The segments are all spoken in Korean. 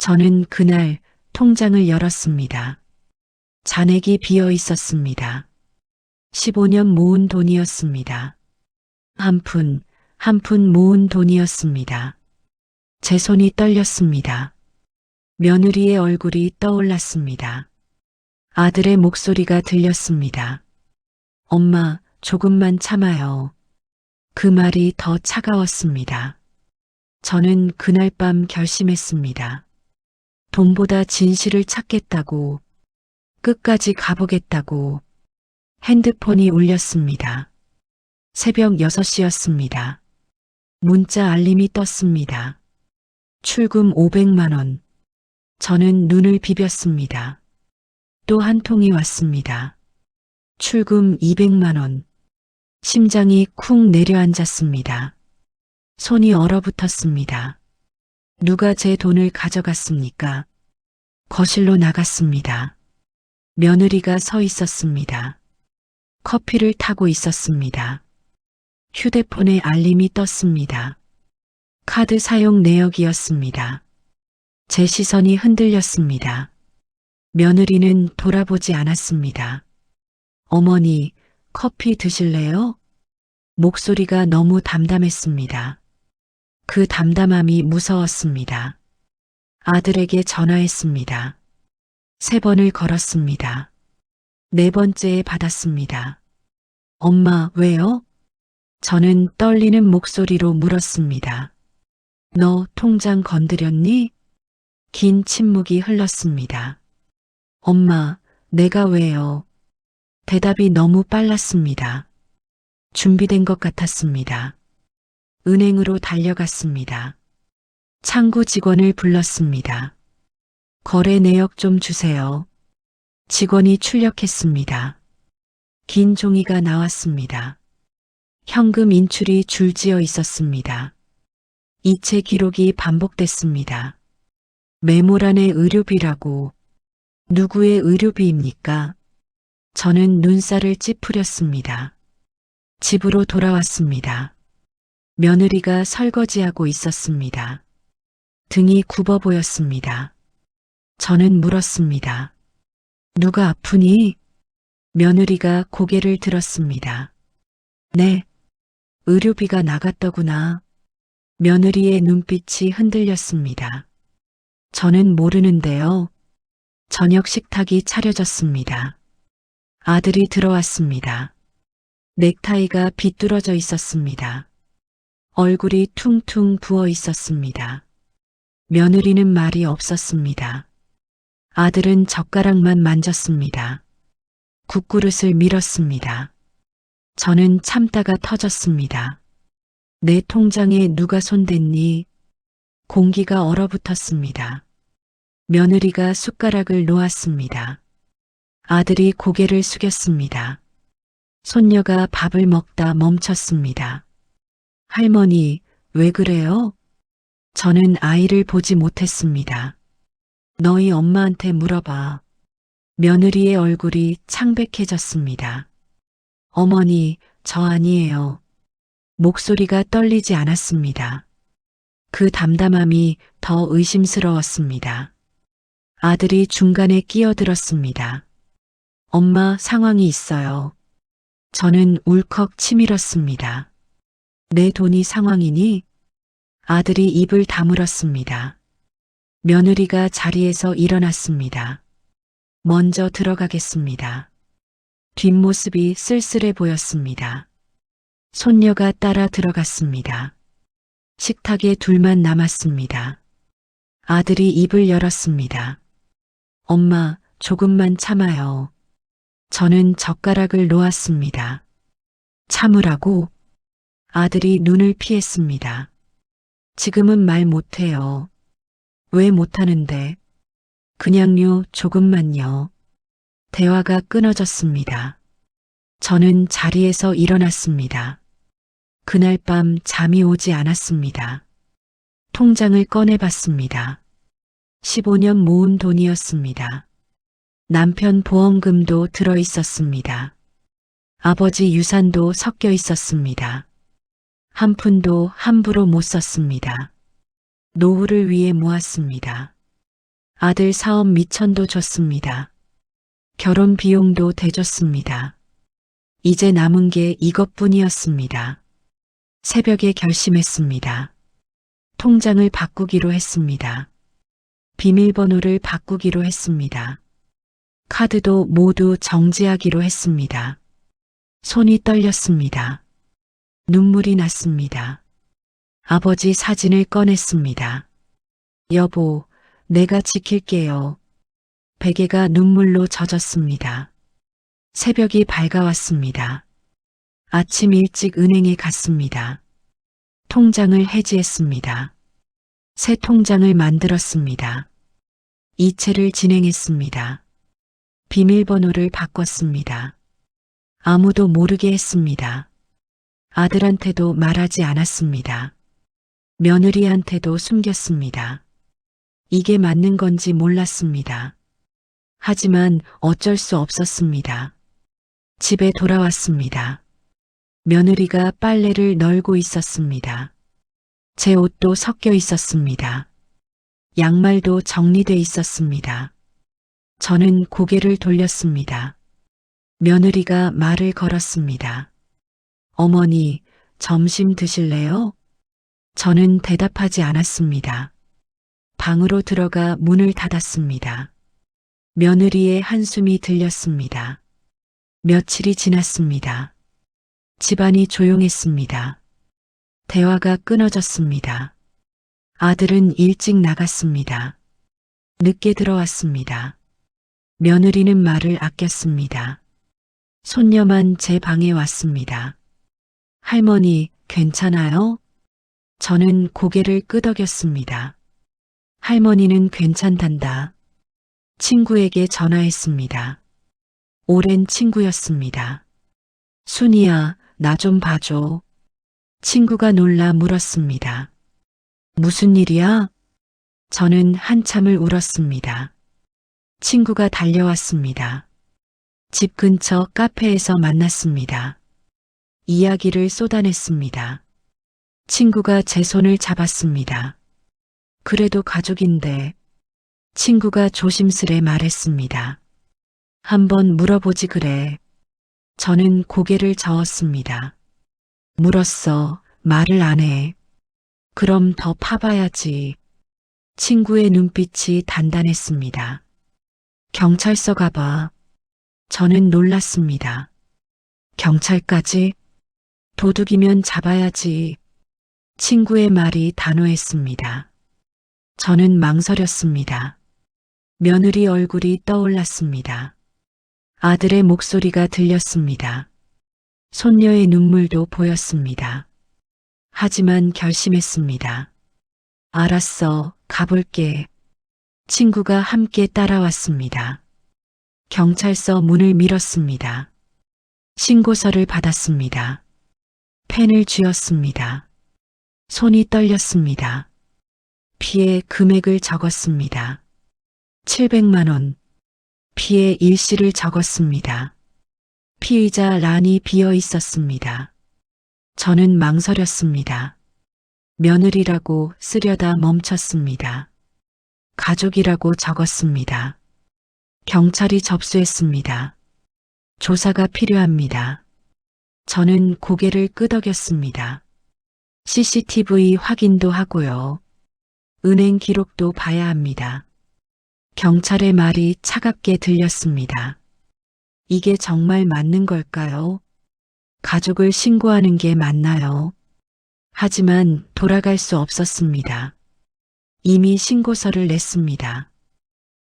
저는 그날 통장을 열었습니다. 잔액이 비어 있었습니다. 15년 모은 돈이었습니다. 한 푼 모은 돈이었습니다. 제 손이 떨렸습니다. 며느리의 얼굴이 떠올랐습니다. 아들의 목소리가 들렸습니다. 엄마, 조금만 참아요. 그 말이 더 차가웠습니다. 저는 그날 밤 결심했습니다. 돈보다 진실을 찾겠다고, 끝까지 가보겠다고. 핸드폰이 울렸습니다. 새벽 6시였습니다. 문자 알림이 떴습니다. 출금 500만 원. 저는 눈을 비볐습니다. 또 한 통이 왔습니다. 출금 200만 원. 심장이 쿵 내려앉았습니다. 손이 얼어붙었습니다. 누가 제 돈을 가져갔습니까? 거실로 나갔습니다. 며느리가 서 있었습니다. 커피를 타고 있었습니다. 휴대폰에 알림이 떴습니다. 카드 사용 내역이었습니다. 제 시선이 흔들렸습니다. 며느리는 돌아보지 않았습니다. 어머니, 커피 드실래요? 목소리가 너무 담담했습니다. 그 담담함이 무서웠습니다. 아들에게 전화했습니다. 3번을 걸었습니다. 4번째에 받았습니다. 엄마, 왜요? 저는 떨리는 목소리로 물었습니다. 너 통장 건드렸니? 긴 침묵이 흘렀습니다. 엄마, 내가 왜요? 대답이 너무 빨랐습니다. 준비된 것 같았습니다. 은행으로 달려갔습니다. 창구 직원을 불렀습니다. 거래 내역 좀 주세요. 직원이 출력했습니다. 긴 종이가 나왔습니다. 현금 인출이 줄지어 있었습니다. 이체 기록이 반복됐습니다. 메모란에 의료비라고. 누구의 의료비입니까? 저는 눈살을 찌푸렸습니다. 집으로 돌아왔습니다. 며느리가 설거지하고 있었습니다. 등이 굽어 보였습니다. 저는 물었습니다. 누가 아프니? 며느리가 고개를 들었습니다. 네, 의료비가 나갔더구나. 며느리의 눈빛이 흔들렸습니다. 저는 모르는데요. 저녁 식탁이 차려졌습니다. 아들이 들어왔습니다. 넥타이가 비뚤어져 있었습니다. 얼굴이 퉁퉁 부어 있었습니다. 며느리는 말이 없었습니다. 아들은 젓가락만 만졌습니다. 국그릇을 밀었습니다. 저는 참다가 터졌습니다. 내 통장에 누가 손댔니? 공기가 얼어붙었습니다. 며느리가 숟가락을 놓았습니다. 아들이 고개를 숙였습니다. 손녀가 밥을 먹다 멈췄습니다. 할머니, 왜 그래요? 저는 아이를 보지 못했습니다. 너희 엄마한테 물어봐. 며느리의 얼굴이 창백해졌습니다. 어머니, 저 아니에요. 목소리가 떨리지 않았습니다. 그 담담함이 더 의심스러웠습니다. 아들이 중간에 끼어들었습니다. 엄마, 상황이 있어요. 저는 울컥 치밀었습니다. 내 돈이 상황이니? 아들이 입을 다물었습니다. 며느리가 자리에서 일어났습니다. 먼저 들어가겠습니다. 뒷모습이 쓸쓸해 보였습니다. 손녀가 따라 들어갔습니다. 식탁에 둘만 남았습니다. 아들이 입을 열었습니다. 엄마, 조금만 참아요. 저는 젓가락을 놓았습니다. 참으라고? 아들이 눈을 피했습니다. 지금은 말 못해요. 왜 못하는데? 그냥요, 조금만요. 대화가 끊어졌습니다. 저는 자리에서 일어났습니다. 그날 밤 잠이 오지 않았습니다. 통장을 꺼내봤습니다. 15년 모은 돈이었습니다. 남편 보험금도 들어 있었습니다. 아버지 유산도 섞여 있었습니다. 한 푼도 함부로 못 썼습니다. 노후를 위해 모았습니다. 아들 사업 미천도 줬습니다. 결혼 비용도 대줬습니다. 이제 남은 게 이것뿐이었습니다. 새벽에 결심했습니다. 통장을 바꾸기로 했습니다. 비밀번호를 바꾸기로 했습니다. 카드도 모두 정지하기로 했습니다. 손이 떨렸습니다. 눈물이 났습니다. 아버지 사진을 꺼냈습니다. 여보, 내가 지킬게요. 베개가 눈물로 젖었습니다. 새벽이 밝아왔습니다. 아침 일찍 은행에 갔습니다. 통장을 해지했습니다. 새 통장을 만들었습니다. 이체를 진행했습니다. 비밀번호를 바꿨습니다. 아무도 모르게 했습니다. 아들한테도 말하지 않았습니다. 며느리한테도 숨겼습니다. 이게 맞는 건지 몰랐습니다. 하지만 어쩔 수 없었습니다. 집에 돌아왔습니다. 며느리가 빨래를 널고 있었습니다. 제 옷도 섞여 있었습니다. 양말도 정리돼 있었습니다. 저는 고개를 돌렸습니다. 며느리가 말을 걸었습니다. 어머니, 점심 드실래요? 저는 대답하지 않았습니다. 방으로 들어가 문을 닫았습니다. 며느리의 한숨이 들렸습니다. 며칠이 지났습니다. 집안이 조용했습니다. 대화가 끊어졌습니다. 아들은 일찍 나갔습니다. 늦게 들어왔습니다. 며느리는 말을 아꼈습니다. 손녀만 제 방에 왔습니다. 할머니, 괜찮아요? 저는 고개를 끄덕였습니다. 할머니는 괜찮단다. 친구에게 전화했습니다. 오랜 친구였습니다. 순이야, 나 좀 봐줘. 친구가 놀라 물었습니다. 무슨 일이야? 저는 한참을 울었습니다. 친구가 달려왔습니다. 집 근처 카페에서 만났습니다. 이야기를 쏟아냈습니다. 친구가 제 손을 잡았습니다. 그래도 가족인데. 친구가 조심스레 말했습니다. 한번 물어보지 그래. 저는 고개를 저었습니다. 물었어. 말을 안 해. 그럼 더 파봐야지. 친구의 눈빛이 단단했습니다. 경찰서 가봐. 저는 놀랐습니다. 경찰까지? 도둑이면 잡아야지. 친구의 말이 단호했습니다. 저는 망설였습니다. 며느리 얼굴이 떠올랐습니다. 아들의 목소리가 들렸습니다. 손녀의 눈물도 보였습니다. 하지만 결심했습니다. 알았어, 가볼게. 친구가 함께 따라왔습니다. 경찰서 문을 밀었습니다. 신고서를 받았습니다. 펜을 쥐었습니다. 손이 떨렸습니다. 피해 금액을 적었습니다. 700만 원. 피해 일시를 적었습니다. 피의자 란이 비어 있었습니다. 저는 망설였습니다. 며느리라고 쓰려다 멈췄습니다. 가족이라고 적었습니다. 경찰이 접수했습니다. 조사가 필요합니다. 저는 고개를 끄덕였습니다. CCTV 확인도 하고요. 은행 기록도 봐야 합니다. 경찰의 말이 차갑게 들렸습니다. 이게 정말 맞는 걸까요? 가족을 신고하는 게 맞나요? 하지만 돌아갈 수 없었습니다. 이미 신고서를 냈습니다.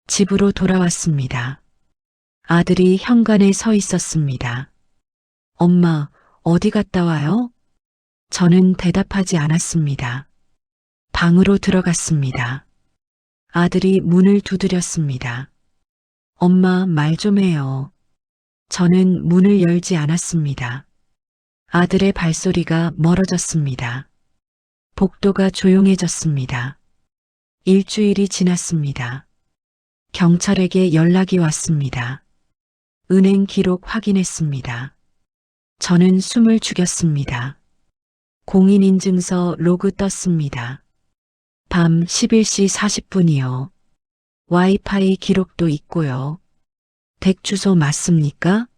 집으로 돌아왔습니다. 아들이 현관에 서 있었습니다. 엄마, 어디 갔다 와요? 저는 대답하지 않았습니다. 방으로 들어갔습니다. 아들이 문을 두드렸습니다. 엄마, 말 좀 해요. 저는 문을 열지 않았습니다. 아들의 발소리가 멀어졌습니다. 복도가 조용해졌습니다. 일주일이 지났습니다. 경찰에게 연락이 왔습니다. 은행 기록 확인했습니다. 저는 숨을 죽였습니다. 공인인증서 로그 떴습니다. 밤 11시 40분이요. 와이파이 기록도 있고요. 댁 주소 맞습니까?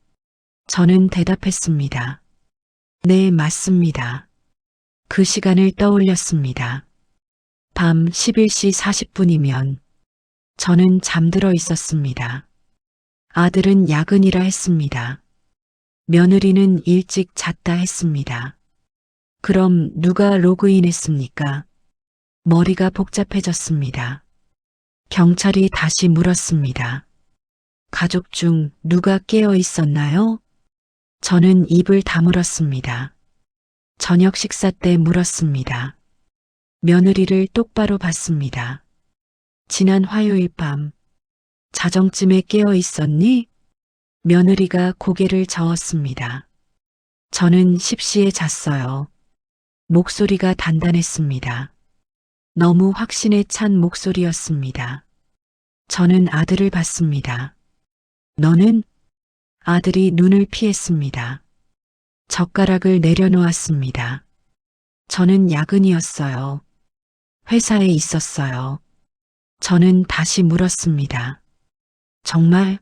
저는 대답했습니다. 네, 맞습니다. 그 시간을 떠올렸습니다. 밤 11시 40분이면 저는 잠들어 있었습니다. 아들은 야근이라 했습니다. 며느리는 일찍 잤다 했습니다. 그럼 누가 로그인했습니까? 머리가 복잡해졌습니다. 경찰이 다시 물었습니다. 가족 중 누가 깨어 있었나요? 저는 입을 다물었습니다. 저녁 식사 때 물었습니다. 며느리를 똑바로 봤습니다. 지난 화요일 밤 자정쯤에 깨어 있었니? 며느리가 고개를 저었습니다. 저는 십시에 잤어요. 목소리가 단단했습니다. 너무 확신에 찬 목소리였습니다. 저는 아들을 봤습니다. 너는? 아들이 눈을 피했습니다. 젓가락을 내려놓았습니다. 저는 야근이었어요. 회사에 있었어요. 저는 다시 물었습니다. 정말?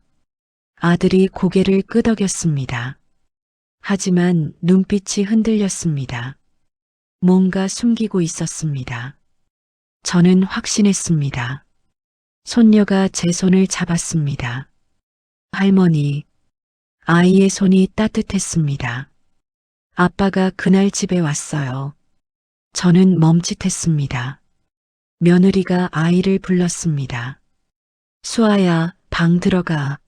아들이 고개를 끄덕였습니다. 하지만 눈빛이 흔들렸습니다. 뭔가 숨기고 있었습니다. 저는 확신했습니다. 손녀가 제 손을 잡았습니다. 할머니, 아이의 손이 따뜻했습니다. 아빠가 그날 집에 왔어요. 저는 멈칫했습니다. 며느리가 아이를 불렀습니다. 수아야, 방 들어가.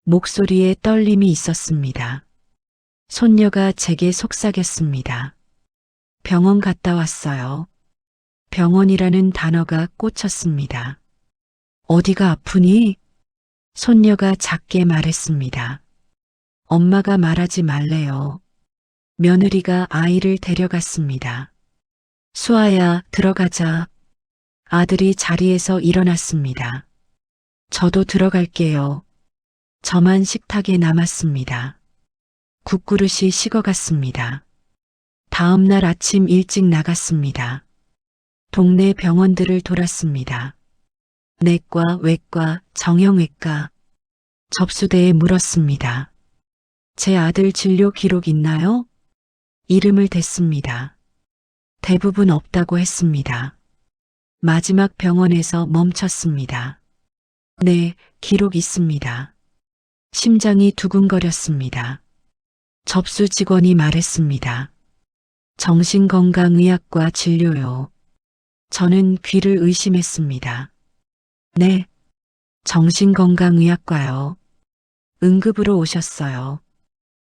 목소리에 떨림이 있었습니다. 손녀가 제게 속삭였습니다. 병원 갔다 왔어요. 병원이라는 단어가 꽂혔습니다. 어디가 아프니? 손녀가 작게 말했습니다. 엄마가 말하지 말래요. 며느리가 아이를 데려갔습니다. 수아야, 들어가자. 아들이 자리에서 일어났습니다. 저도 들어갈게요. 저만 식탁에 남았습니다. 국그릇이 식어갔습니다. 다음 날 아침 일찍 나갔습니다. 동네 병원들을 돌았습니다. 내과, 외과, 정형외과. 접수대에 물었습니다. 제 아들 진료 기록 있나요? 이름을 댔습니다. 대부분 없다고 했습니다. 마지막 병원에서 멈췄습니다. 네, 기록 있습니다. 심장이 두근거렸습니다. 접수 직원이 말했습니다. 정신건강의학과 진료요. 저는 귀를 의심했습니다. 네, 정신건강의학과요. 응급으로 오셨어요.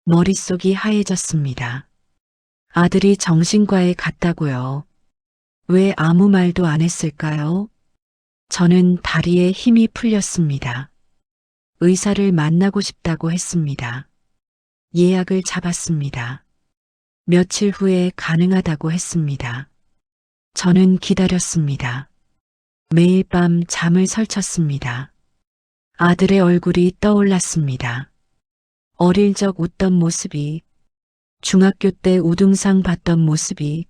머릿속이 하얘졌습니다. 아들이 정신과에 갔다고요. 왜 아무 말도 안 했을까요? 저는 다리에 힘이 풀렸습니다. 의사를 만나고 싶다고 했습니다. 예약을 잡았습니다. 며칠 후에 가능하다고 했습니다. 저는 기다렸습니다. 매일 밤 잠을 설쳤습니다. 아들의 얼굴이 떠올랐습니다. 어릴 적 웃던 모습이, 중학교 때 우등상 받던 모습이,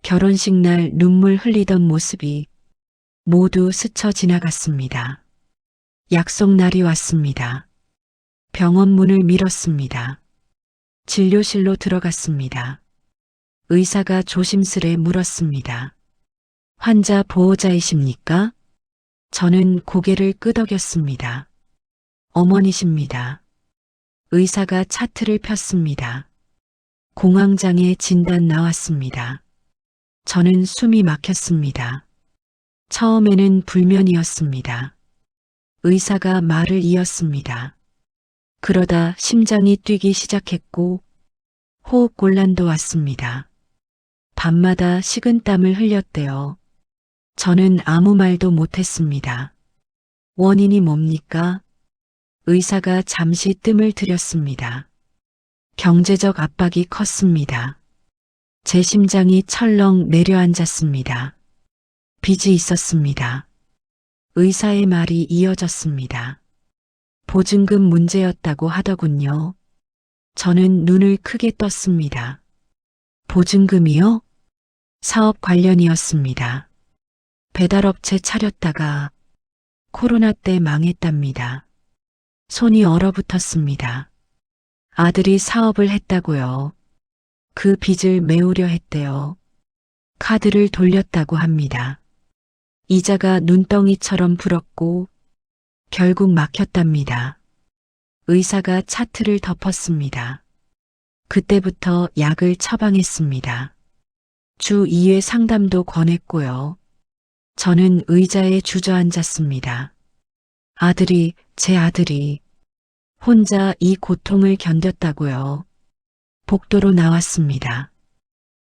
결혼식 날 눈물 흘리던 모습이 모두 스쳐 지나갔습니다. 약속 날이 왔습니다. 병원 문을 밀었습니다. 진료실로 들어갔습니다. 의사가 조심스레 물었습니다. 환자 보호자이십니까? 저는 고개를 끄덕였습니다. 어머니십니다. 의사가 차트를 폈습니다. 공황장애 진단 나왔습니다. 저는 숨이 막혔습니다. 처음에는 불면이었습니다. 의사가 말을 이었습니다. 그러다 심장이 뛰기 시작했고 호흡 곤란도 왔습니다. 밤마다 식은땀을 흘렸대요. 저는 아무 말도 못했습니다. 원인이 뭡니까? 의사가 잠시 뜸을 들였습니다. 경제적 압박이 컸습니다. 제 심장이 철렁 내려앉았습니다. 빚이 있었습니다. 의사의 말이 이어졌습니다. 보증금 문제였다고 하더군요. 저는 눈을 크게 떴습니다. 보증금이요? 사업 관련이었습니다. 배달업체 차렸다가 코로나 때 망했답니다. 손이 얼어붙었습니다. 아들이 사업을 했다고요. 그 빚을 메우려 했대요. 카드를 돌렸다고 합니다. 이자가 눈덩이처럼 불었고 결국 막혔답니다. 의사가 차트를 덮었습니다. 그때부터 약을 처방했습니다. 주 2회 상담도 권했고요. 저는 의자에 주저앉았습니다. 제 아들이 혼자 이 고통을 견뎠다고요. 복도로 나왔습니다.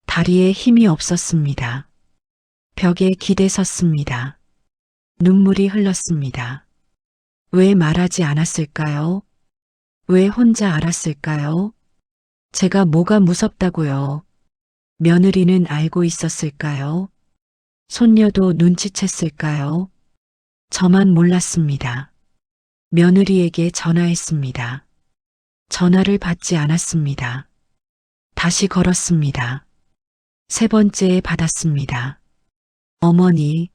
다리에 힘이 없었습니다. 벽에 기대 섰습니다. 눈물이 흘렀습니다. 왜 말하지 않았을까요? 왜 혼자 알았을까요? 제가 뭐가 무섭다고요? 며느리는 알고 있었을까요? 손녀도 눈치챘을까요? 저만 몰랐습니다. 며느리에게 전화했습니다. 전화를 받지 않았습니다. 다시 걸었습니다. 세 번째에 받았습니다. 어머니,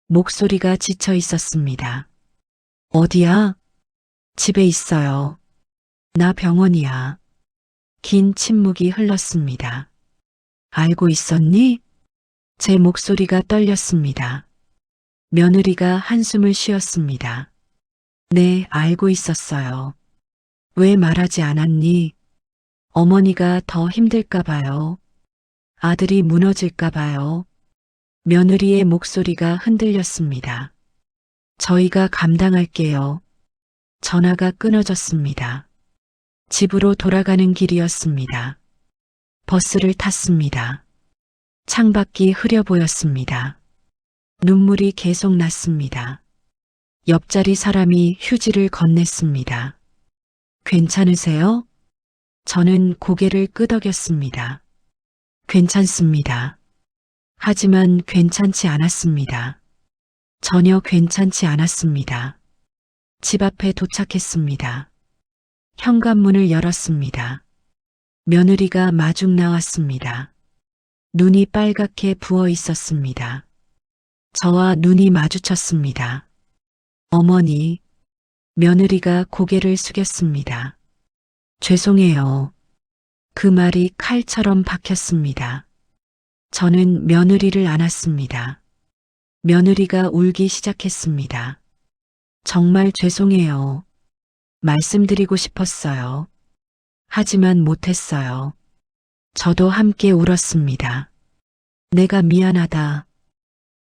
목소리가 지쳐 있었습니다. 어디야? 집에 있어요. 나 병원이야. 긴 침묵이 흘렀습니다. 알고 있었니? 제 목소리가 떨렸습니다. 며느리가 한숨을 쉬었습니다. 네, 알고 있었어요. 왜 말하지 않았니? 어머니가 더 힘들까 봐요. 아들이 무너질까 봐요. 며느리의 목소리가 흔들렸습니다. 저희가 감당할게요. 전화가 끊어졌습니다. 집으로 돌아가는 길이었습니다. 버스를 탔습니다. 창밖이 흐려 보였습니다. 눈물이 계속 났습니다. 옆자리 사람이 휴지를 건넸습니다. 괜찮으세요? 저는 고개를 끄덕였습니다. 괜찮습니다. 하지만 괜찮지 않았습니다. 전혀 괜찮지 않았습니다. 집 앞에 도착했습니다. 현관문을 열었습니다. 며느리가 마중 나왔습니다. 눈이 빨갛게 부어 있었습니다. 저와 눈이 마주쳤습니다. 어머니, 며느리가 고개를 숙였습니다. 죄송해요. 그 말이 칼처럼 박혔습니다. 저는 며느리를 안았습니다. 며느리가 울기 시작했습니다. 정말 죄송해요. 말씀드리고 싶었어요. 하지만 못했어요. 저도 함께 울었습니다. 내가 미안하다.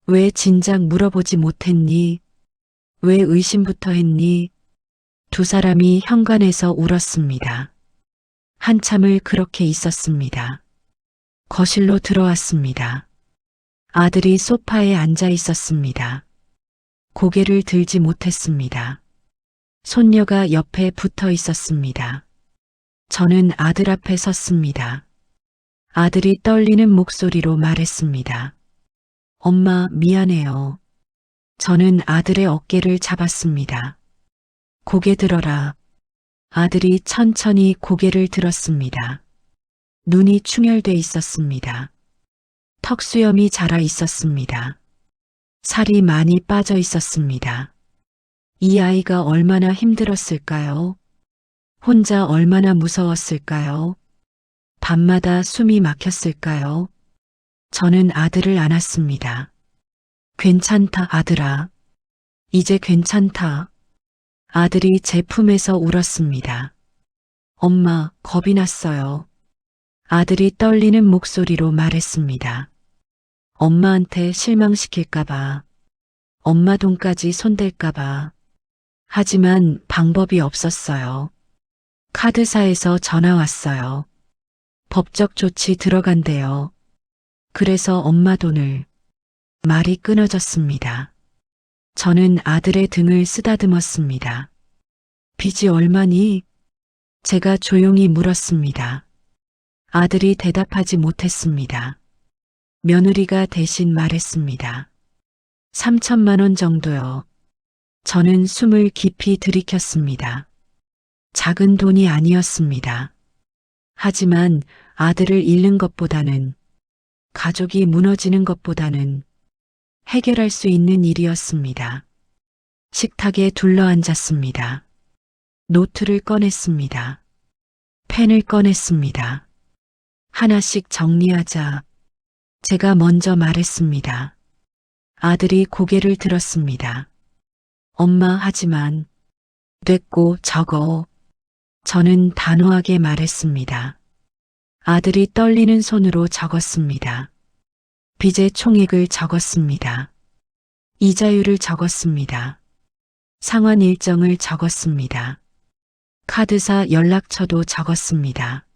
왜 진작 물어보지 못했니? 왜 의심부터 했니? 두 사람이 현관에서 울었습니다. 한참을 그렇게 있었습니다. 거실로 들어왔습니다. 아들이 소파에 앉아 있었습니다. 고개를 들지 못했습니다. 손녀가 옆에 붙어 있었습니다. 저는 아들 앞에 섰습니다. 아들이 떨리는 목소리로 말했습니다. 엄마, 미안해요. 저는 아들의 어깨를 잡았습니다. 고개 들어라. 아들이 천천히 고개를 들었습니다. 눈이 충혈돼 있었습니다. 턱수염이 자라 있었습니다. 살이 많이 빠져 있었습니다. 이 아이가 얼마나 힘들었을까요? 혼자 얼마나 무서웠을까요? 밤마다 숨이 막혔을까요? 저는 아들을 안았습니다. 괜찮다, 아들아. 이제 괜찮다. 아들이 제 품에서 울었습니다. 엄마, 겁이 났어요. 아들이 떨리는 목소리로 말했습니다. 엄마한테 실망시킬까봐. 엄마 돈까지 손댈까봐. 하지만 방법이 없었어요. 카드사에서 전화 왔어요. 법적 조치 들어간대요. 그래서 엄마 돈을. 말이 끊어졌습니다. 저는 아들의 등을 쓰다듬었습니다. 빚이 얼마니? 제가 조용히 물었습니다. 아들이 대답하지 못했습니다. 며느리가 대신 말했습니다. 3천만 원 정도요. 저는 숨을 깊이 들이켰습니다. 작은 돈이 아니었습니다. 하지만 아들을 잃는 것보다는, 가족이 무너지는 것보다는 해결할 수 있는 일이었습니다. 식탁에 둘러앉았습니다. 노트를 꺼냈습니다. 펜을 꺼냈습니다. 하나씩 정리하자. 제가 먼저 말했습니다. 아들이 고개를 들었습니다. 엄마 하지만 됐고 적어. 저는 단호하게 말했습니다. 아들이 떨리는 손으로 적었습니다. 빚의 총액을 적었습니다. 이자율을 적었습니다. 상환 일정을 적었습니다. 카드사 연락처도 적었습니다.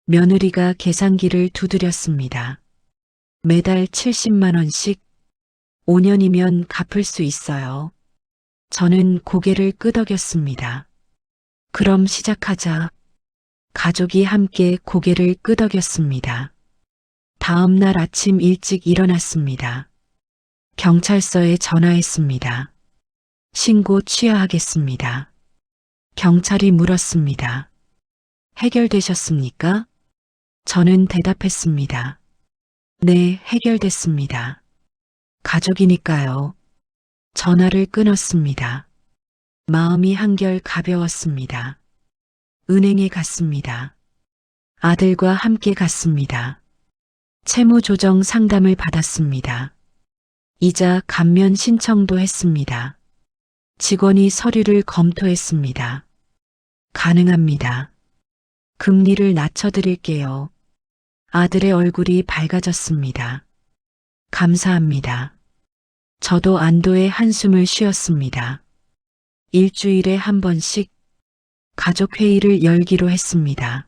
며느리가 계산기를 두드렸습니다. 매달 70만 원씩 5년이면 갚을 수 있어요. 저는 고개를 끄덕였습니다. 그럼 시작하자. 가족이 함께 고개를 끄덕였습니다. 다음 날 아침 일찍 일어났습니다. 경찰서에 전화했습니다. 신고 취하하겠습니다. 경찰이 물었습니다. 해결되셨습니까? 저는 대답했습니다. 네, 해결됐습니다. 가족이니까요. 전화를 끊었습니다. 마음이 한결 가벼웠습니다. 은행에 갔습니다. 아들과 함께 갔습니다. 채무조정 상담을 받았습니다. 이자 감면 신청도 했습니다. 직원이 서류를 검토했습니다. 가능합니다. 금리를 낮춰드릴게요. 아들의 얼굴이 밝아졌습니다. 감사합니다. 저도 안도의 한숨을 쉬었습니다. 일주일에 한 번씩 가족회의를 열기로 했습니다.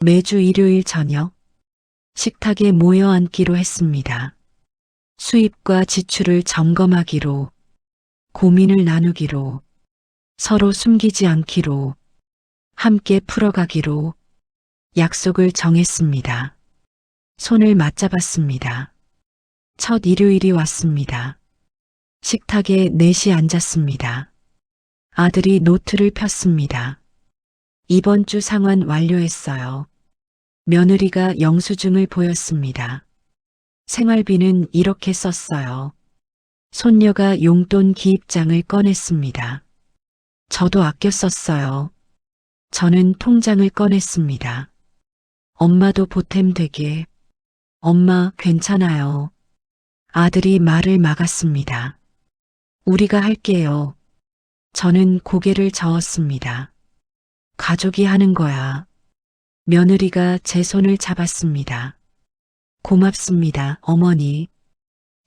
매주 일요일 저녁 식탁에 모여 앉기로 했습니다. 수입과 지출을 점검하기로, 고민을 나누기로, 서로 숨기지 않기로, 함께 풀어가기로 약속을 정했습니다. 손을 맞잡았습니다. 첫 일요일이 왔습니다. 식탁에 넷이 앉았습니다. 아들이 노트를 폈습니다. 이번 주 상환 완료했어요. 며느리가 영수증을 보였습니다. 생활비는 이렇게 썼어요. 손녀가 용돈 기입장을 꺼냈습니다. 저도 아껴 썼어요. 저는 통장을 꺼냈습니다. 엄마도 보탬되게. 엄마 괜찮아요. 아들이 말을 막았습니다. 우리가 할게요. 저는 고개를 저었습니다. 가족이 하는 거야. 며느리가 제 손을 잡았습니다. 고맙습니다, 어머니.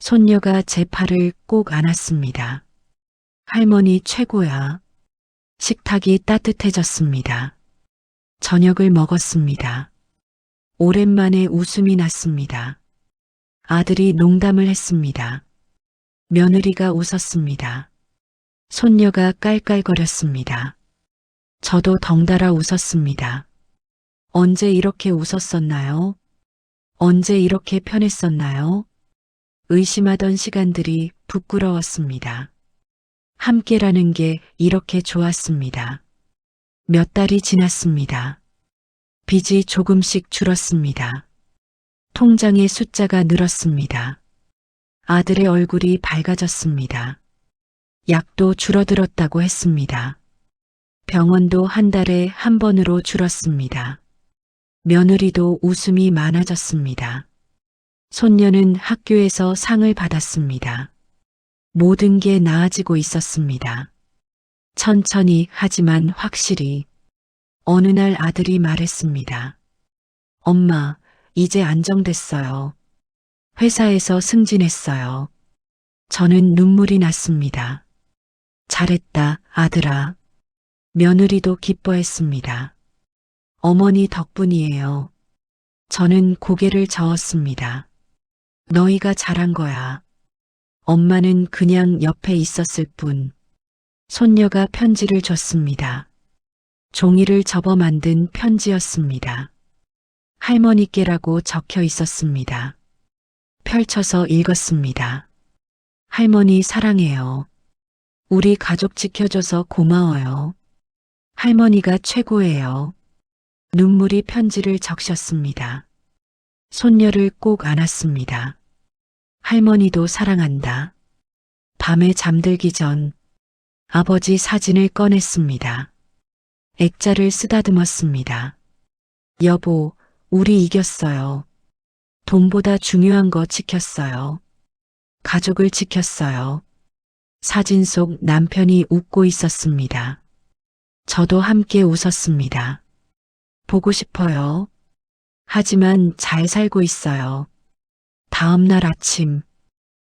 손녀가 제 팔을 꼭 안았습니다. 할머니 최고야. 식탁이 따뜻해졌습니다. 저녁을 먹었습니다. 오랜만에 웃음이 났습니다. 아들이 농담을 했습니다. 며느리가 웃었습니다. 손녀가 깔깔거렸습니다. 저도 덩달아 웃었습니다. 언제 이렇게 웃었었나요? 언제 이렇게 편했었나요? 의심하던 시간들이 부끄러웠습니다. 함께라는 게 이렇게 좋았습니다. 몇 달이 지났습니다. 빚이 조금씩 줄었습니다. 통장의 숫자가 늘었습니다. 아들의 얼굴이 밝아졌습니다. 약도 줄어들었다고 했습니다. 병원도 한 달에 한 번으로 줄었습니다. 며느리도 웃음이 많아졌습니다. 손녀는 학교에서 상을 받았습니다. 모든 게 나아지고 있었습니다. 천천히 하지만 확실히. 어느 날 아들이 말했습니다. 엄마, 이제 안정됐어요. 회사에서 승진했어요. 저는 눈물이 났습니다. 잘했다, 아들아. 며느리도 기뻐했습니다. 어머니 덕분이에요. 저는 고개를 저었습니다. 너희가 잘한 거야. 엄마는 그냥 옆에 있었을 뿐. 손녀가 편지를 줬습니다. 종이를 접어 만든 편지였습니다. 할머니께라고 적혀 있었습니다. 펼쳐서 읽었습니다. 할머니 사랑해요. 우리 가족 지켜줘서 고마워요. 할머니가 최고예요. 눈물이 편지를 적셨습니다. 손녀를 꼭 안았습니다. 할머니도 사랑한다. 밤에 잠들기 전 아버지 사진을 꺼냈습니다. 액자를 쓰다듬었습니다. 여보, 우리 이겼어요. 돈보다 중요한 거 지켰어요. 가족을 지켰어요. 사진 속 남편이 웃고 있었습니다. 저도 함께 웃었습니다. 보고 싶어요. 하지만 잘 살고 있어요. 다음 날 아침,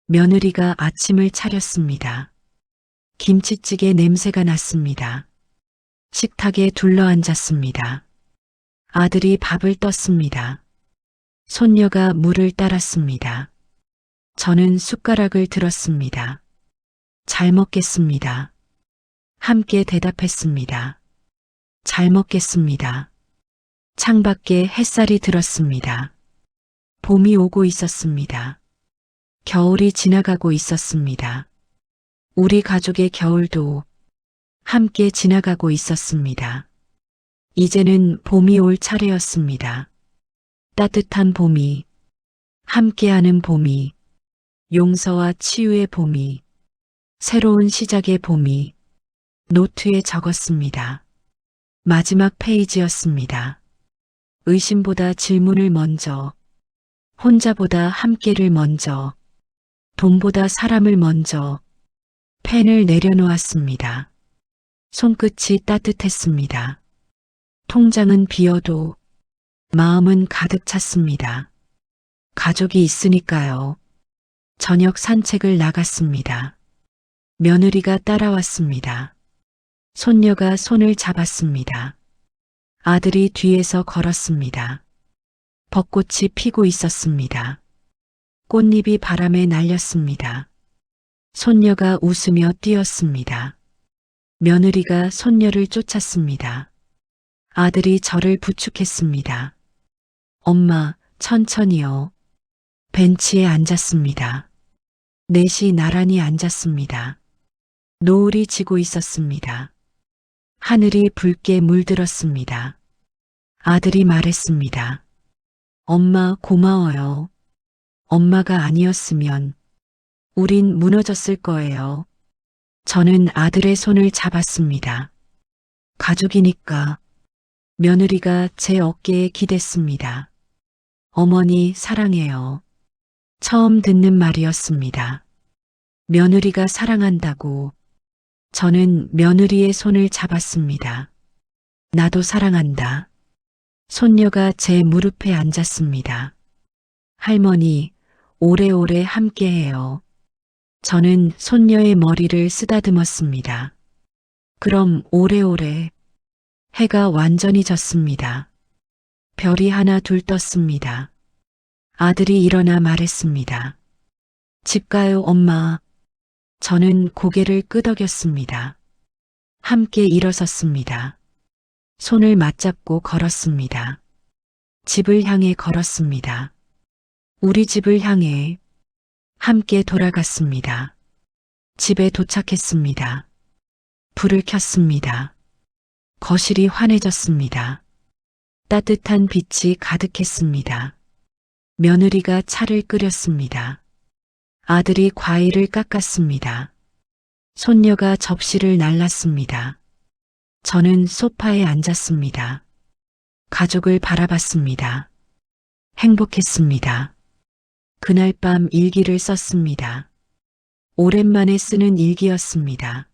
며느리가 아침을 차렸습니다. 김치찌개 냄새가 났습니다. 식탁에 둘러앉았습니다. 아들이 밥을 떴습니다. 손녀가 물을 따랐습니다. 저는 숟가락을 들었습니다. 잘 먹겠습니다. 함께 대답했습니다. 잘 먹겠습니다. 창밖에 햇살이 들었습니다. 봄이 오고 있었습니다. 겨울이 지나가고 있었습니다. 우리 가족의 겨울도 함께 지나가고 있었습니다. 이제는 봄이 올 차례였습니다. 따뜻한 봄이, 함께하는 봄이, 용서와 치유의 봄이, 새로운 시작의 봄이 노트에 적었습니다. 마지막 페이지였습니다. 의심보다 질문을 먼저, 혼자보다 함께를 먼저, 돈보다 사람을 먼저, 펜을 내려놓았습니다. 손끝이 따뜻했습니다. 통장은 비어도 마음은 가득 찼습니다. 가족이 있으니까요. 저녁 산책을 나갔습니다. 며느리가 따라왔습니다. 손녀가 손을 잡았습니다. 아들이 뒤에서 걸었습니다. 벚꽃이 피고 있었습니다. 꽃잎이 바람에 날렸습니다. 손녀가 웃으며 뛰었습니다. 며느리가 손녀를 쫓았습니다. 아들이 저를 부축했습니다. 엄마, 천천히요. 벤치에 앉았습니다. 넷이 나란히 앉았습니다. 노을이 지고 있었습니다. 하늘이 붉게 물들었습니다. 아들이 말했습니다. 엄마 고마워요. 엄마가 아니었으면 우린 무너졌을 거예요. 저는 아들의 손을 잡았습니다. 가족이니까. 며느리가 제 어깨에 기댔습니다. 어머니 사랑해요. 처음 듣는 말이었습니다. 며느리가 사랑한다고. 저는 며느리의 손을 잡았습니다. 나도 사랑한다. 손녀가 제 무릎에 앉았습니다. 할머니, 오래오래 함께해요. 저는 손녀의 머리를 쓰다듬었습니다. 그럼 오래오래. 해가 완전히 졌습니다. 별이 하나 둘 떴습니다. 아들이 일어나 말했습니다. 집 가요, 엄마. 저는 고개를 끄덕였습니다. 함께 일어섰습니다. 손을 맞잡고 걸었습니다. 집을 향해 걸었습니다. 우리 집을 향해 함께 돌아갔습니다. 집에 도착했습니다. 불을 켰습니다. 거실이 환해졌습니다. 따뜻한 빛이 가득했습니다. 며느리가 차를 끓였습니다. 아들이 과일을 깎았습니다. 손녀가 접시를 날랐습니다. 저는 소파에 앉았습니다. 가족을 바라봤습니다. 행복했습니다. 그날 밤 일기를 썼습니다. 오랜만에 쓰는 일기였습니다.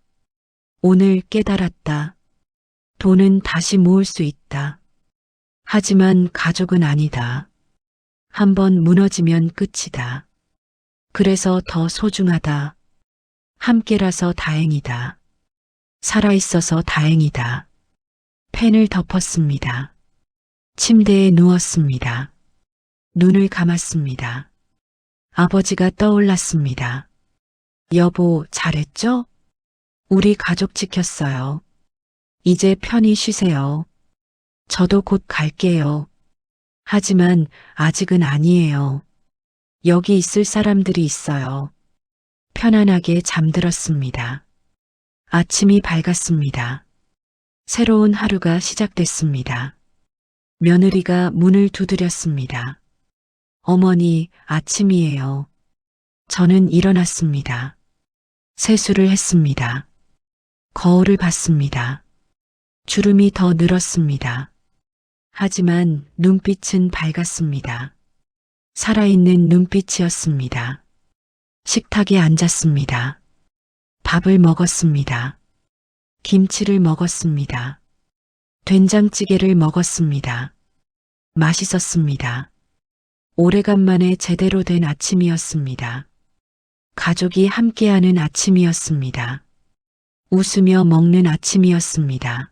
오늘 깨달았다. 돈은 다시 모을 수 있다. 하지만 가족은 아니다. 한번 무너지면 끝이다. 그래서 더 소중하다. 함께라서 다행이다. 살아있어서 다행이다. 펜을 덮었습니다. 침대에 누웠습니다. 눈을 감았습니다. 아버지가 떠올랐습니다. 여보, 잘했죠? 우리 가족 지켰어요. 이제 편히 쉬세요. 저도 곧 갈게요. 하지만 아직은 아니에요. 여기 있을 사람들이 있어요. 편안하게 잠들었습니다. 아침이 밝았습니다. 새로운 하루가 시작됐습니다. 며느리가 문을 두드렸습니다. 어머니, 아침이에요. 저는 일어났습니다. 세수를 했습니다. 거울을 봤습니다. 주름이 더 늘었습니다. 하지만 눈빛은 밝았습니다. 살아있는 눈빛이었습니다. 식탁에 앉았습니다. 밥을 먹었습니다. 김치를 먹었습니다. 된장찌개를 먹었습니다. 맛있었습니다. 오래간만에 제대로 된 아침이었습니다. 가족이 함께하는 아침이었습니다. 웃으며 먹는 아침이었습니다.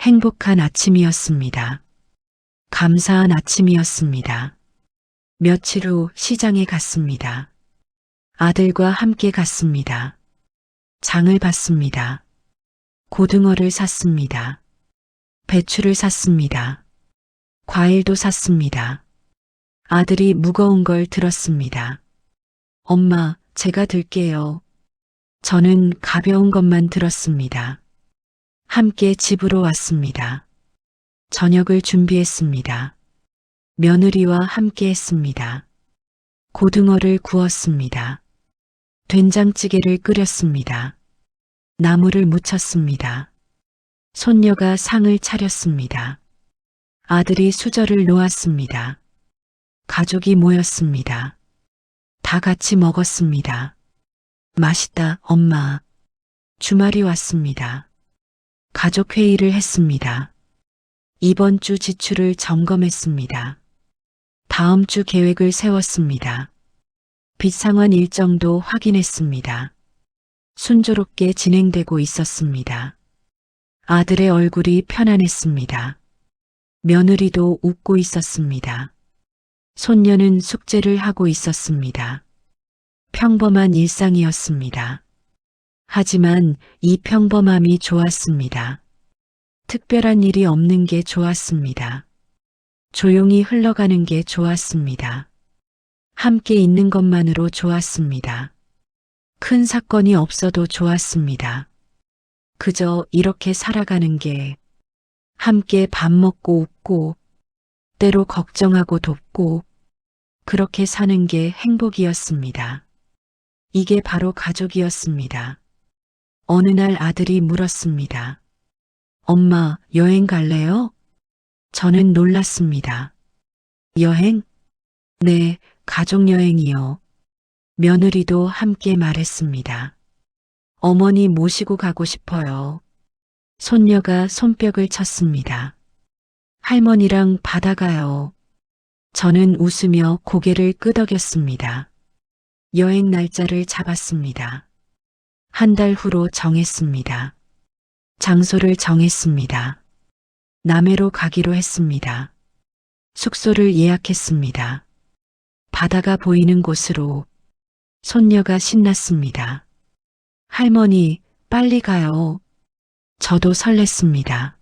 행복한 아침이었습니다. 감사한 아침이었습니다. 며칠 후 시장에 갔습니다. 아들과 함께 갔습니다. 장을 봤습니다. 고등어를 샀습니다. 배추를 샀습니다. 과일도 샀습니다. 아들이 무거운 걸 들었습니다. 엄마, 제가 들게요. 저는 가벼운 것만 들었습니다. 함께 집으로 왔습니다. 저녁을 준비했습니다. 며느리와 함께 했습니다. 고등어를 구웠습니다. 된장찌개를 끓였습니다. 나물을 무쳤습니다. 손녀가 상을 차렸습니다. 아들이 수저를 놓았습니다. 가족이 모였습니다. 다 같이 먹었습니다. 맛있다, 엄마. 주말이 왔습니다. 가족 회의를 했습니다. 이번 주 지출을 점검했습니다. 다음 주 계획을 세웠습니다. 빚 상환 일정도 확인했습니다. 순조롭게 진행되고 있었습니다. 아들의 얼굴이 편안했습니다. 며느리도 웃고 있었습니다. 손녀는 숙제를 하고 있었습니다. 평범한 일상이었습니다. 하지만 이 평범함이 좋았습니다. 특별한 일이 없는 게 좋았습니다. 조용히 흘러가는 게 좋았습니다. 함께 있는 것만으로 좋았습니다. 큰 사건이 없어도 좋았습니다. 그저 이렇게 살아가는 게 함께 밥 먹고 웃고 때로 걱정하고 돕고 그렇게 사는 게 행복이었습니다. 이게 바로 가족이었습니다. 어느 날 아들이 물었습니다. 엄마, 여행 갈래요? 저는 놀랐습니다. 여행? 네, 가족여행이요. 며느리도 함께 말했습니다. 어머니 모시고 가고 싶어요. 손녀가 손뼉을 쳤습니다. 할머니랑 바다 가요. 저는 웃으며 고개를 끄덕였습니다. 여행 날짜를 잡았습니다. 한 달 후로 정했습니다. 장소를 정했습니다. 남해로 가기로 했습니다. 숙소를 예약했습니다. 바다가 보이는 곳으로. 손녀가 신났습니다. 할머니, 빨리 가요. 저도 설렜습니다.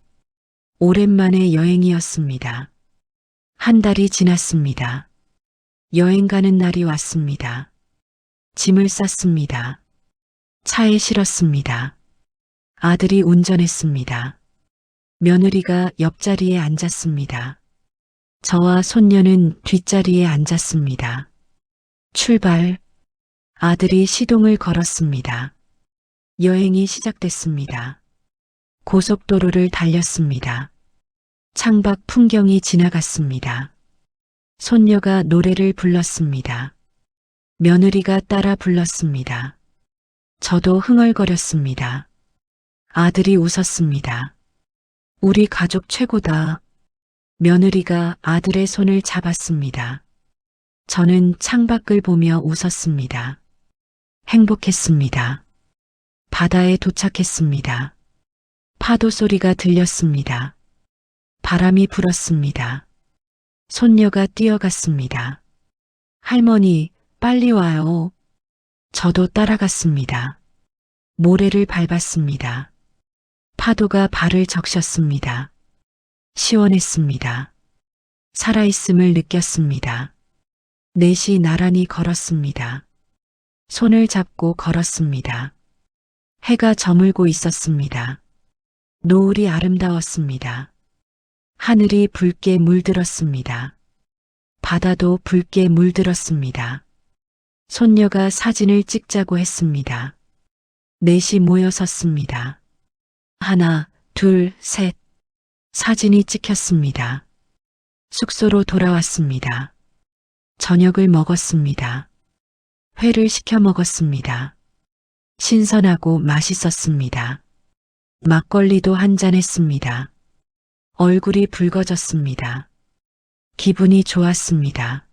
오랜만에 여행이었습니다. 한 달이 지났습니다. 여행 가는 날이 왔습니다. 짐을 쌌습니다. 차에 실었습니다. 아들이 운전했습니다. 며느리가 옆자리에 앉았습니다. 저와 손녀는 뒷자리에 앉았습니다. 출발. 아들이 시동을 걸었습니다. 여행이 시작됐습니다. 고속도로를 달렸습니다. 창밖 풍경이 지나갔습니다. 손녀가 노래를 불렀습니다. 며느리가 따라 불렀습니다. 저도 흥얼거렸습니다. 아들이 웃었습니다. 우리 가족 최고다. 며느리가 아들의 손을 잡았습니다. 저는 창밖을 보며 웃었습니다. 행복했습니다. 바다에 도착했습니다. 파도 소리가 들렸습니다. 바람이 불었습니다. 손녀가 뛰어갔습니다. 할머니, 빨리 와요. 저도 따라갔습니다. 모래를 밟았습니다. 파도가 발을 적셨습니다. 시원했습니다. 살아있음을 느꼈습니다. 넷이 나란히 걸었습니다. 손을 잡고 걸었습니다. 해가 저물고 있었습니다. 노을이 아름다웠습니다. 하늘이 붉게 물들었습니다. 바다도 붉게 물들었습니다. 손녀가 사진을 찍자고 했습니다. 넷이 모여 섰습니다. 하나, 둘, 셋. 사진이 찍혔습니다. 숙소로 돌아왔습니다. 저녁을 먹었습니다. 회를 시켜 먹었습니다. 신선하고 맛있었습니다. 막걸리도 한잔 했습니다. 얼굴이 붉어졌습니다. 기분이 좋았습니다.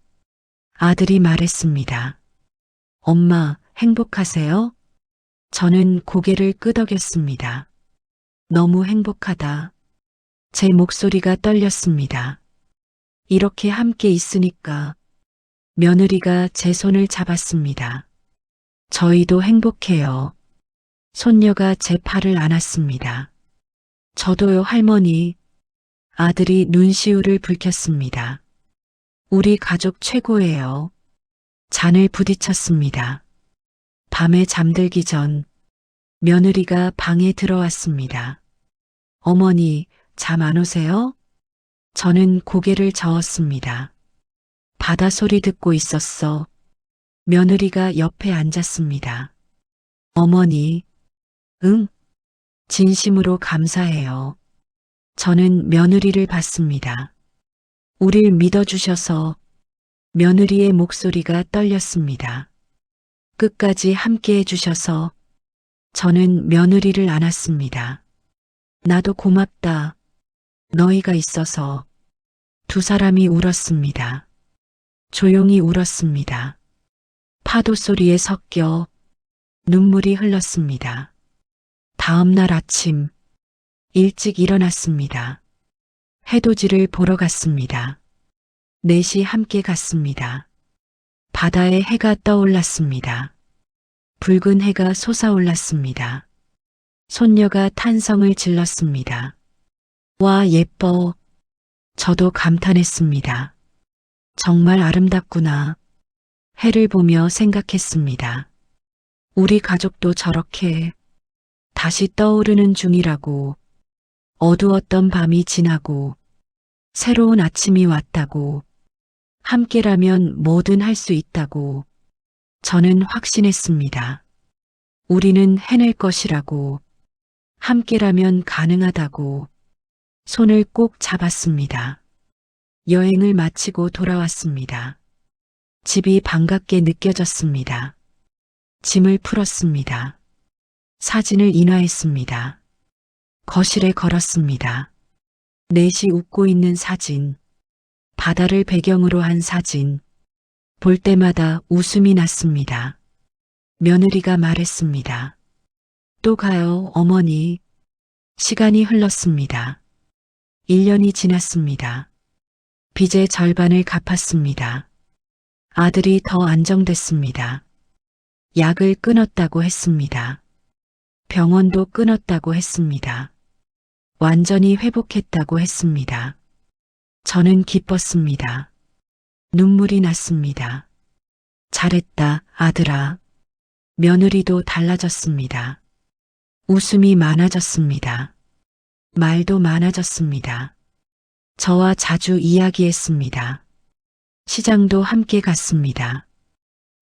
아들이 말했습니다. 엄마, 행복하세요? 저는 고개를 끄덕였습니다. 너무 행복하다. 제 목소리가 떨렸습니다. 이렇게 함께 있으니까. 며느리가 제 손을 잡았습니다. 저희도 행복해요. 손녀가 제 팔을 안았습니다. 저도요, 할머니. 아들이 눈시울을 붉혔습니다. 우리 가족 최고예요. 잔을 부딪혔습니다. 밤에 잠들기 전 며느리가 방에 들어왔습니다. 어머니, 잠 안 오세요? 저는 고개를 저었습니다. 바다 소리 듣고 있었어. 며느리가 옆에 앉았습니다. 어머니, 응? 진심으로 감사해요. 저는 며느리를 봤습니다. 우릴 믿어주셔서. 며느리의 목소리가 떨렸습니다. 끝까지 함께 해주셔서. 저는 며느리를 안았습니다. 나도 고맙다. 너희가 있어서. 두 사람이 울었습니다. 조용히 울었습니다. 파도 소리에 섞여 눈물이 흘렀습니다. 다음 날 아침 일찍 일어났습니다. 해돋이를 보러 갔습니다. 넷이 함께 갔습니다. 바다에 해가 떠올랐습니다. 붉은 해가 솟아올랐습니다. 손녀가 탄성을 질렀습니다. 와, 예뻐. 저도 감탄했습니다. 정말 아름답구나. 해를 보며 생각했습니다. 우리 가족도 저렇게 다시 떠오르는 중이라고. 어두웠던 밤이 지나고 새로운 아침이 왔다고. 함께라면 뭐든 할 수 있다고. 저는 확신했습니다. 우리는 해낼 것이라고. 함께라면 가능하다고. 손을 꼭 잡았습니다. 여행을 마치고 돌아왔습니다. 집이 반갑게 느껴졌습니다. 짐을 풀었습니다. 사진을 인화했습니다. 거실에 걸었습니다. 넷이 웃고 있는 사진. 바다를 배경으로 한 사진. 볼 때마다 웃음이 났습니다. 며느리가 말했습니다. 또 가요, 어머니. 시간이 흘렀습니다. 1년이 지났습니다. 빚의 절반을 갚았습니다. 아들이 더 안정됐습니다. 약을 끊었다고 했습니다. 병원도 끊었다고 했습니다. 완전히 회복했다고 했습니다. 저는 기뻤습니다. 눈물이 났습니다. 잘했다, 아들아. 며느리도 달라졌습니다. 웃음이 많아졌습니다. 말도 많아졌습니다. 저와 자주 이야기했습니다. 시장도 함께 갔습니다.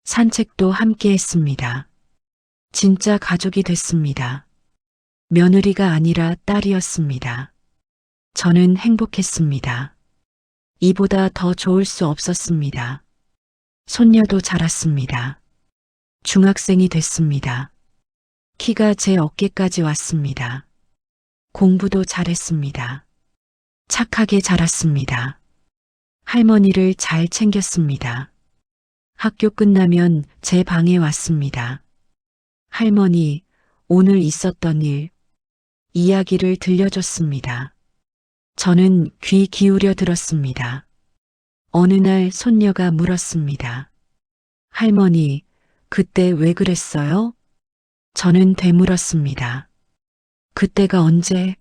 산책도 함께 했습니다. 진짜 가족이 됐습니다. 며느리가 아니라 딸이었습니다. 저는 행복했습니다. 이보다 더 좋을 수 없었습니다. 손녀도 자랐습니다. 중학생이 됐습니다. 키가 제 어깨까지 왔습니다. 공부도 잘했습니다. 착하게 자랐습니다. 할머니를 잘 챙겼습니다. 학교 끝나면 제 방에 왔습니다. 할머니, 오늘 있었던 일, 이야기를 들려줬습니다. 저는 귀 기울여 들었습니다. 어느 날 손녀가 물었습니다. 할머니, 그때 왜 그랬어요? 저는 되물었습니다. 그때가 언제?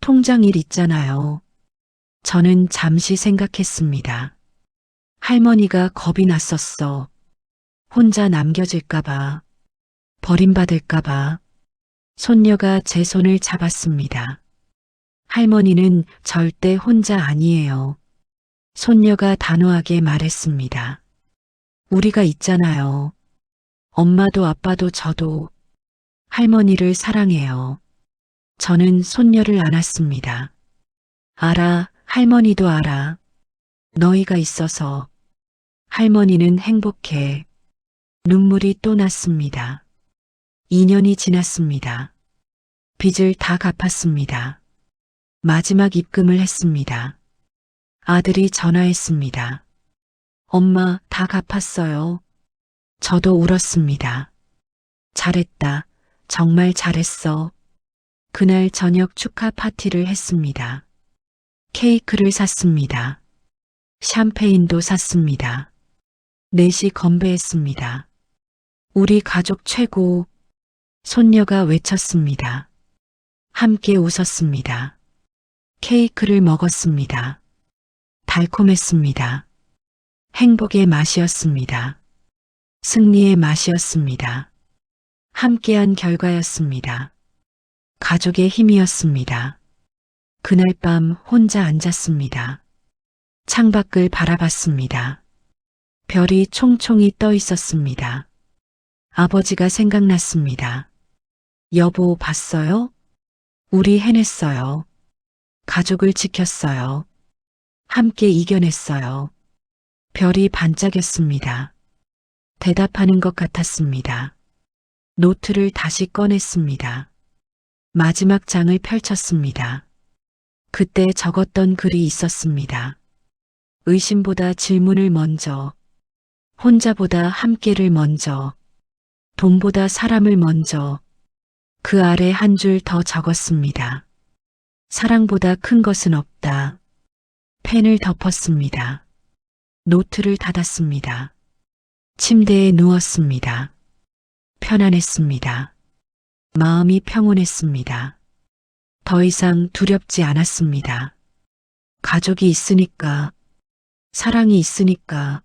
통장 일 있잖아요. 저는 잠시 생각했습니다. 할머니가 겁이 났었어. 혼자 남겨질까봐, 버림받을까봐. 손녀가 제 손을 잡았습니다. 할머니는 절대 혼자 아니에요. 손녀가 단호하게 말했습니다. 우리가 있잖아요. 엄마도 아빠도 저도 할머니를 사랑해요. 저는 손녀를 안았습니다. 알아, 할머니도 알아. 너희가 있어서. 할머니는 행복해. 눈물이 또 났습니다. 2년이 지났습니다. 빚을 다 갚았습니다. 마지막 입금을 했습니다. 아들이 전화했습니다. 엄마, 다 갚았어요. 저도 울었습니다. 잘했다. 정말 잘했어. 그날 저녁 축하 파티를 했습니다. 케이크를 샀습니다. 샴페인도 샀습니다. 넷이 건배했습니다. 우리 가족 최고. 손녀가 외쳤습니다. 함께 웃었습니다. 케이크를 먹었습니다. 달콤했습니다. 행복의 맛이었습니다. 승리의 맛이었습니다. 함께한 결과였습니다. 가족의 힘이었습니다. 그날 밤 혼자 앉았습니다. 창밖을 바라봤습니다. 별이 총총히 떠 있었습니다. 아버지가 생각났습니다. 여보, 봤어요? 우리 해냈어요. 가족을 지켰어요. 함께 이겨냈어요. 별이 반짝였습니다. 대답하는 것 같았습니다. 노트를 다시 꺼냈습니다. 마지막 장을 펼쳤습니다. 그때 적었던 글이 있었습니다. 의심보다 질문을 먼저, 혼자보다 함께를 먼저, 돈보다 사람을 먼저, 그 아래 한 줄 더 적었습니다. 사랑보다 큰 것은 없다. 펜을 덮었습니다. 노트를 닫았습니다. 침대에 누웠습니다. 편안했습니다. 마음이 평온했습니다. 더 이상 두렵지 않았습니다. 가족이 있으니까, 사랑이 있으니까,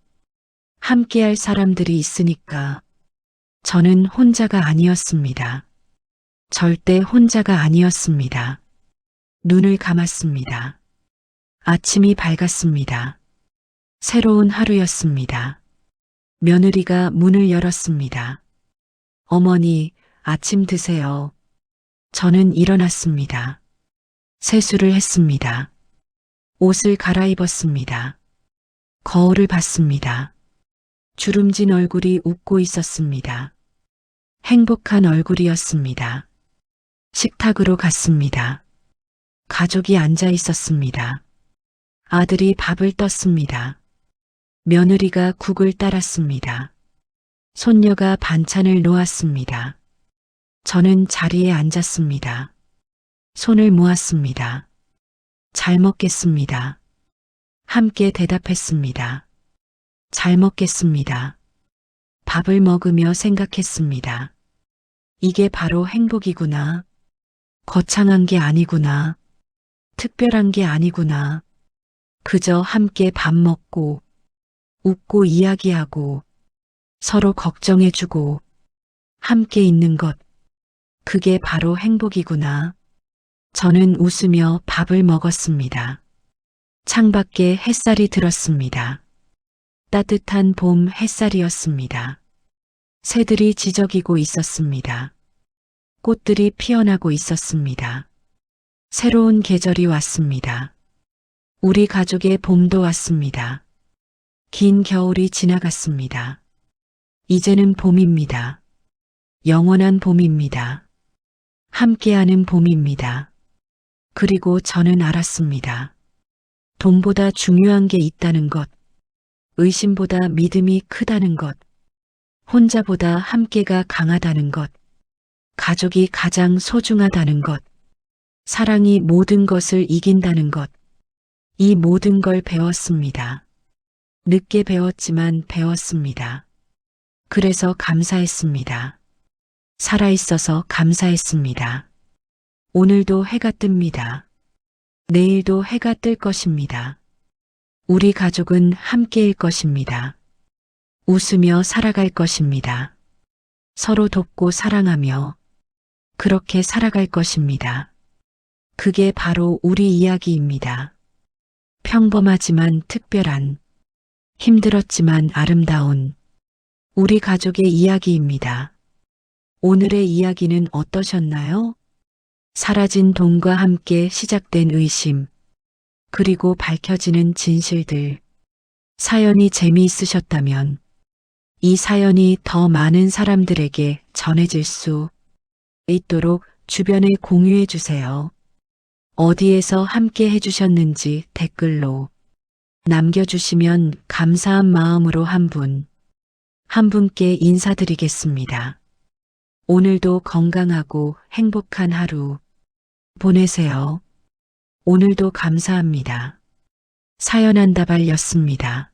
함께할 사람들이 있으니까, 저는 혼자가 아니었습니다. 절대 혼자가 아니었습니다. 눈을 감았습니다. 아침이 밝았습니다. 새로운 하루였습니다. 며느리가 문을 열었습니다. 어머니, 아침 드세요. 저는 일어났습니다. 세수를 했습니다. 옷을 갈아입었습니다. 거울을 봤습니다. 주름진 얼굴이 웃고 있었습니다. 행복한 얼굴이었습니다. 식탁으로 갔습니다. 가족이 앉아 있었습니다. 아들이 밥을 떴습니다. 며느리가 국을 따랐습니다. 손녀가 반찬을 놓았습니다. 저는 자리에 앉았습니다. 손을 모았습니다. 잘 먹겠습니다. 함께 대답했습니다. 잘 먹겠습니다. 밥을 먹으며 생각했습니다. 이게 바로 행복이구나. 거창한 게 아니구나. 특별한 게 아니구나. 그저 함께 밥 먹고, 웃고 이야기하고, 서로 걱정해주고, 함께 있는 것. 그게 바로 행복이구나. 저는 웃으며 밥을 먹었습니다. 창밖에 햇살이 들었습니다. 따뜻한 봄 햇살이었습니다. 새들이 지저귀고 있었습니다. 꽃들이 피어나고 있었습니다. 새로운 계절이 왔습니다. 우리 가족의 봄도 왔습니다. 긴 겨울이 지나갔습니다. 이제는 봄입니다. 영원한 봄입니다. 함께하는 봄입니다. 그리고 저는 알았습니다. 돈보다 중요한 게 있다는 것, 의심보다 믿음이 크다는 것, 혼자보다 함께가 강하다는 것, 가족이 가장 소중하다는 것, 사랑이 모든 것을 이긴다는 것, 이 모든 걸 배웠습니다. 늦게 배웠지만 배웠습니다. 그래서 감사했습니다. 살아있어서 감사했습니다. 오늘도 해가 뜹니다. 내일도 해가 뜰 것입니다. 우리 가족은 함께일 것입니다. 웃으며 살아갈 것입니다. 서로 돕고 사랑하며 그렇게 살아갈 것입니다. 그게 바로 우리 이야기입니다. 평범하지만 특별한, 힘들었지만 아름다운 우리 가족의 이야기입니다. 오늘의 이야기는 어떠셨나요? 사라진 돈과 함께 시작된 의심, 그리고 밝혀지는 진실들. 사연이 재미있으셨다면 이 사연이 더 많은 사람들에게 전해질 수 있도록 주변에 공유해 주세요. 어디에서 함께 해주셨는지 댓글로 남겨주시면 감사한 마음으로 한 분께 인사드리겠습니다. 오늘도 건강하고 행복한 하루 보내세요. 오늘도 감사합니다. 사연 한다발이었습니다.